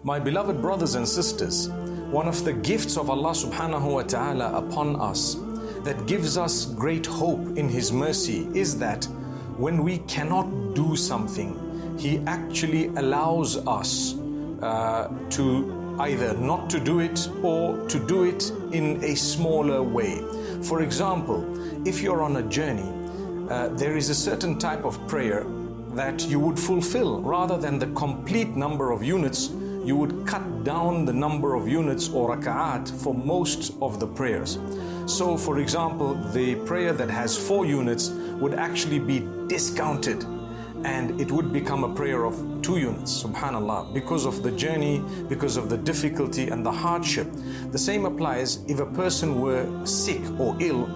My beloved brothers and sisters, one of the gifts of Allah subhanahu wa ta'ala upon us that gives us great hope in His mercy is that when we cannot do something, He actually allows us to either not to do it or to do it in a smaller way. For example, if you're on a journey, there is a certain type of prayer that you would fulfill. Rather than the complete number of units, you would cut down the number of units or raka'at for most of the prayers. So for example, the prayer that has 4 units would actually be discounted, and it would become a prayer of 2 units, subhanallah, because of the journey, because of the difficulty and the hardship. The same applies if a person were sick or ill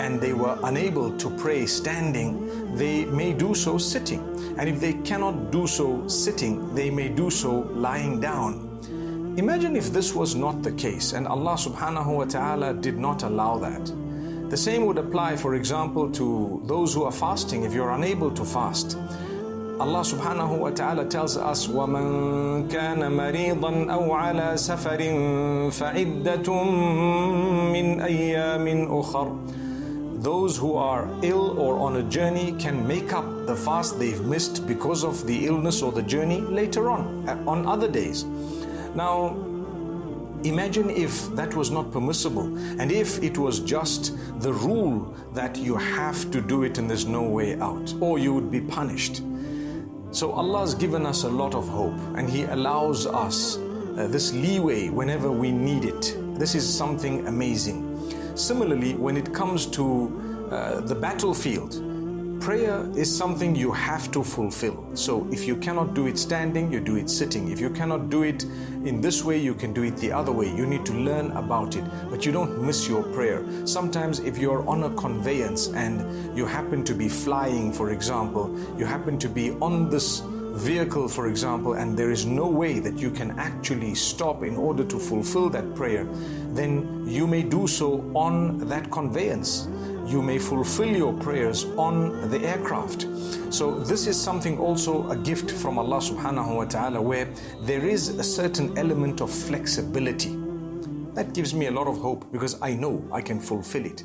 and they were unable to pray standing, they may do so sitting. And if they cannot do so sitting, they may do so lying down. Imagine if this was not the case and Allah subhanahu wa ta'ala did not allow that. The same would apply, for example, to those who are fasting. If you're unable to fast, Allah subhanahu wa ta'ala tells us, وَمَنْ كَانَ مَرِيضًا أَوْ عَلَى سَفَرٍ فَعِدَّةٌ مِّنْ أَيَّامٍ أُخَرٍ. Those who are ill or on a journey can make up the fast they've missed because of the illness or the journey later on other days. Now, imagine if that was not permissible, and if it was just the rule that you have to do it and there's no way out, or you would be punished. So Allah's given us a lot of hope, and He allows us this leeway whenever we need it. This is something amazing. Similarly, when it comes to the battlefield, prayer is something you have to fulfill. So if you cannot do it standing, you do it sitting. If you cannot do it in this way, you can do it the other way. You need to learn about it, but you don't miss your prayer. Sometimes if you're on a conveyance and you happen to be flying, for example, you happen to be on this vehicle, for example, and there is no way that you can actually stop in order to fulfill that prayer, then you may do so on that conveyance. You may fulfill your prayers on the aircraft. So this is something also a gift from Allah subhanahu wa ta'ala, where there is a certain element of flexibility. That gives me a lot of hope because I know I can fulfill it.